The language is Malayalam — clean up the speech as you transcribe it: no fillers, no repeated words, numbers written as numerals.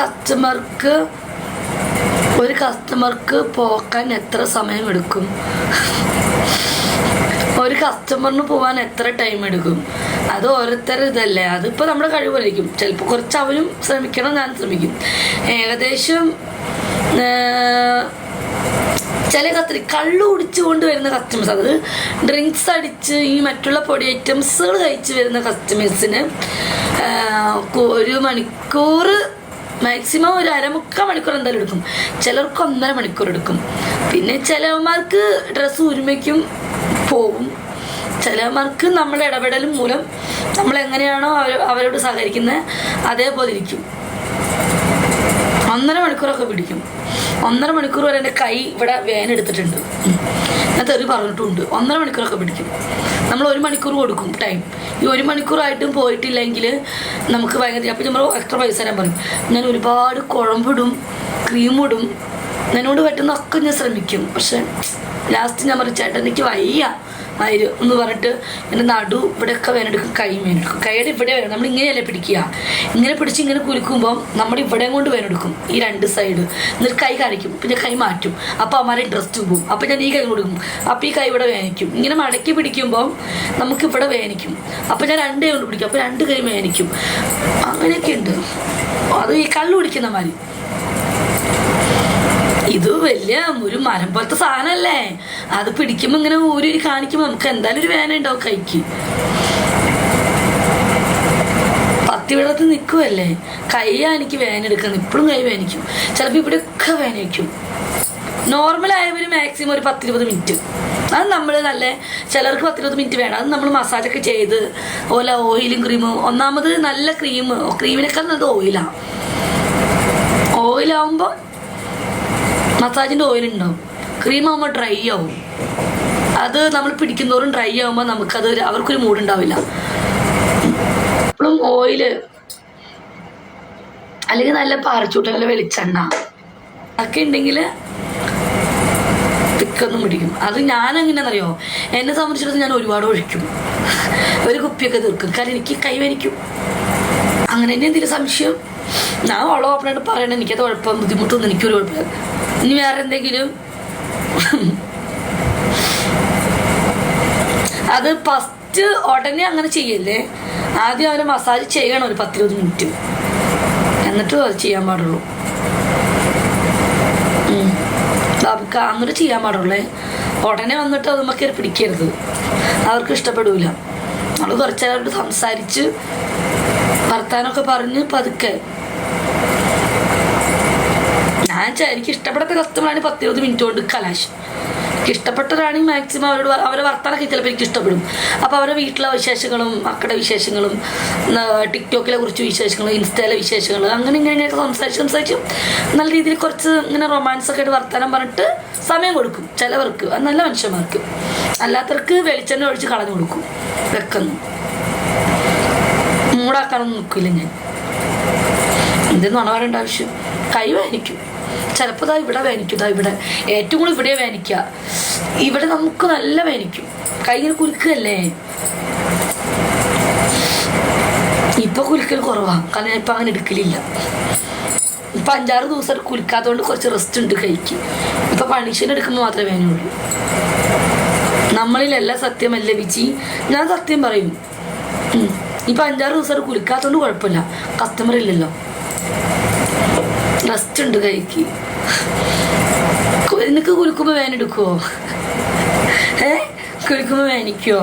കസ്റ്റമർക്ക് പോക്കാൻ എത്ര സമയമെടുക്കും? ഒരു കസ്റ്റമറിന് പോകാൻ എത്ര ടൈം എടുക്കും? അത് ഓരോരുത്തർ ഇതല്ലേ, അതിപ്പോൾ നമ്മുടെ കഴിവായിരിക്കും. ചിലപ്പോൾ കുറച്ച് അവരും ശ്രമിക്കണം, ഞാൻ ശ്രമിക്കും. ഏകദേശം ചില കള്ളു കുടിച്ചുകൊണ്ട് വരുന്ന കസ്റ്റമേഴ്സ്, അത് ഡ്രിങ്ക്സ് അടിച്ച് ഈ മറ്റുള്ള പൊടി ഐറ്റംസുകൾ കഴിച്ച് വരുന്ന കസ്റ്റമേഴ്സിന് 1 മണിക്കൂർ, മാക്സിമം ഒരു 1/4 മണിക്കൂർ എന്തായാലും എടുക്കും. ചിലർക്ക് 1.5 മണിക്കൂർ എടുക്കും. പിന്നെ ചിലവന്മാർക്ക് ഡ്രസ്സ് ഉരുമയ്ക്കും പോകും. ചിലവന്മാർക്ക് നമ്മുടെ ഇടപെടലും മൂലം നമ്മൾ എങ്ങനെയാണോ അവരോട് സഹകരിക്കുന്നത് അതേപോലെ ഇരിക്കും. 1.5 മണിക്കൂറൊക്കെ പിടിക്കും. 1.5 മണിക്കൂർ വരെ എൻ്റെ കൈ ഇവിടെ വേനെടുത്തിട്ടുണ്ട്. ഞാൻ തെറി പറഞ്ഞിട്ടുണ്ട്. 1.5 മണിക്കൂറൊക്കെ പിടിക്കും. നമ്മൾ 1 മണിക്കൂർ കൊടുക്കും ടൈം. ഈ 1 മണിക്കൂറായിട്ടും പോയിട്ടില്ലെങ്കിൽ നമുക്ക് ഭയങ്കര, അപ്പം നമ്മൾ എക്സ്ട്രാ പൈസ തരാൻ പറയും. ഞാൻ ഒരുപാട് കുഴമ്പിടും, ക്രീമിടും, എന്നോട് പറ്റുന്നതൊക്കെ ഞാൻ ശ്രമിക്കും. പക്ഷെ ലാസ്റ്റ് ഞാൻ പറയും, ചേട്ടൻ എനിക്ക് വയ്യ എന്ന് പറഞ്ഞിട്ട് എൻ്റെ നടു ഇവിടെയൊക്കെ വേനെടുക്കും, കൈ വേനെടുക്കും. കൈയുടെ ഇവിടെ വേണം. നമ്മൾ ഇങ്ങനെയല്ലേ പിടിക്കുക. ഇങ്ങനെ പിടിച്ച് ഇങ്ങനെ കുലുക്കുമ്പം നമ്മുടെ ഇവിടെ കൊണ്ട് വേനെടുക്കും, ഈ 2 സൈഡ്. എന്നിട്ട് കൈ കാണിക്കും, പിന്നെ കൈ മാറ്റും. അപ്പോൾ അവന്മാരെ ഇൻട്രസ്റ്റ് പോകും. അപ്പോൾ ഞാൻ ഈ കൈ കൊടുക്കും, അപ്പോൾ ഈ കൈ ഇവിടെ വേനിക്കും. ഇങ്ങനെ മടക്കി പിടിക്കുമ്പം നമുക്ക് ഇവിടെ വേനിക്കും. അപ്പോൾ ഞാൻ 2 കൈ കൊണ്ട് പിടിക്കും, അപ്പോൾ 2 കൈ വേനിക്കും. അങ്ങനെയൊക്കെ ഉണ്ട്. അത് ഈ കള്ളു കുടിക്കുന്ന മാതിരി. ഇത് വലിയ ഒരു മരം പോലത്തെ സാധനമല്ലേ, അത് പിടിക്കുമ്പോൾ ഇങ്ങനെ ഊരി കാണിക്കുമ്പോൾ നമുക്ക് എന്തായാലും ഒരു വേന ഉണ്ടാവും കൈക്ക്. പത്തിവിടത്ത് നിൽക്കുമല്ലേ, കൈയാണ് എനിക്ക് വേനെടുക്കുന്നത്. ഇപ്പോഴും കൈ വേനിക്കും. ചിലപ്പോൾ ഇവിടെയൊക്കെ വേനിക്കും. നോർമലായവർ മാക്സിമം ഒരു 10-20 മിനിറ്റ്. അത് നമ്മൾ നല്ല, ചിലർക്ക് 10-20 മിനിറ്റ് വേണം. അത് നമ്മൾ മസാജൊക്കെ ചെയ്ത് ഓയിലും ക്രീമും. ഒന്നാമത് നല്ല ക്രീമിനേക്കാൾ നല്ലത് ഓയിലാണ്. ഓയിലാവുമ്പോൾ മസാജിൻ്റെ ഓയിലുണ്ടാവും. ക്രീമാകുമ്പോൾ ഡ്രൈ ആവും. അത് നമ്മൾ പിടിക്കുന്നതോറും ഡ്രൈ ആകുമ്പോൾ നമുക്കത് അവർക്കൊരു മൂടുണ്ടാവില്ല. എപ്പോഴും ഓയില് അല്ലെങ്കിൽ നല്ല പാറച്ചൂട്ട, നല്ല വെളിച്ചെണ്ണ ഒക്കെ ഉണ്ടെങ്കിൽ തിക്കൊന്നും പിടിക്കും. അത് ഞാനെങ്ങനെയാണെന്നറിയോ, എന്നെ സംബന്ധിച്ചിടത്തോളം ഞാൻ ഒരുപാട് ഒഴിക്കും. ഒരു കുപ്പിയൊക്കെ തീർക്കും. കാരണം എനിക്ക് കൈവരിക്കും. അങ്ങനെ തന്നെ എന്തെങ്കിലും സംശയം ഞാൻ ഓപ്പണായിട്ട് പറയണേ, എനിക്കത് കുഴപ്പം ബുദ്ധിമുട്ടൊന്നും എനിക്കൊരു കുഴപ്പമില്ല. ഇനി വേറെ എന്തെങ്കിലും അത് ഫസ്റ്റ് ഉടനെ അങ്ങനെ ചെയ്യല്ലേ. ആദ്യം അവരെ മസാജ് ചെയ്യണം ഒരു 10-20 മിനിറ്റ്, എന്നിട്ടും അത് ചെയ്യാൻ പാടുള്ളൂ. ബാബുക്ക് അങ്ങോട്ട് ചെയ്യാൻ പാടുള്ളേ. ഉടനെ വന്നിട്ട് അത് നമുക്ക് പിടിക്കരുത്, അവർക്ക് ഇഷ്ടപ്പെടില്ല. നമ്മൾ കുറച്ച് നേരം സംസാരിച്ച് വർത്താനമൊക്കെ പറഞ്ഞ് പതുക്കെ. എനിക്ക് ഇഷ്ടപ്പെടാത്ത കസ്റ്റമറാണെങ്കിൽ 10-20 മിനിറ്റ് കൊണ്ട് കലാശ്. എനിക്ക് ഇഷ്ടപ്പെട്ടവരാണെങ്കിൽ മാക്സിമം അവരെ വർത്താനൊക്കെ ചിലപ്പോൾ എനിക്ക് ഇഷ്ടപ്പെടും. അപ്പോൾ അവരുടെ വീട്ടിലെ വിശേഷങ്ങളും മക്കളുടെ വിശേഷങ്ങളും ടിക്ടോക്കിലെ കുറിച്ച് വിശേഷങ്ങളും ഇൻസ്റ്റയിലെ വിശേഷങ്ങളും അങ്ങനെ ഇങ്ങനെയൊക്കെ സംസാരിച്ച് നല്ല രീതിയിൽ കുറച്ച് ഇങ്ങനെ റൊമാൻസൊക്കെ ആയിട്ട് വർത്താനം പറഞ്ഞിട്ട് സമയം കൊടുക്കും. ചിലവർക്ക് അത് നല്ല മനുഷ്യന്മാർക്ക്, അല്ലാത്തവർക്ക് വെളിച്ചെണ്ണ ഒഴിച്ച് കളഞ്ഞു കൊടുക്കും. വെക്കുന്നു മൂടാക്കാനൊന്നും നിൽക്കില്ല ഞാൻ. എന്തെന്ന് ഉണവരേണ്ട ആവശ്യം. കൈ വേനിക്കും. ചിലപ്പോൾ ഇതാ ഇവിടെ വേനിക്കും, ഇതാ ഇവിടെ ഏറ്റവും കൂടുതൽ ഇവിടെ വേനിക്കുക. ഇവിടെ നമുക്ക് നല്ല വേനിക്കും. കൈ ഇങ്ങനെ കുലുക്കല്ലേ. ഇപ്പൊ കുലുക്കൽ കുറവാണ്, കാരണം ഇപ്പം അങ്ങനെ എടുക്കലില്ല. ഇപ്പം 5-6 ദിവസം കുലുക്കാത്തതുകൊണ്ട് കുറച്ച് റെസ്റ്റ് ഉണ്ട് കൈക്ക്. ഇപ്പം പണിഷ്മെന്റ് എടുക്കുമ്പോൾ മാത്രമേ വേനുള്ളൂ. നമ്മളിലെല്ലാം സത്യമല്ലേ വിജി, ഞാൻ സത്യം പറയും. ഇപ്പം 5-6 ദിവസം കുലുക്കാത്തതുകൊണ്ട് കുഴപ്പമില്ല, കസ്റ്റമർ ഇല്ലല്ലോ, റെസ്റ്റ് ഉണ്ട് കൈക്ക്. നിനക്ക് കുലുക്കുമ്പോൾ വേനെടുക്കുമോ? കുലുക്കുമ്പോൾ വേനിക്കുമോ?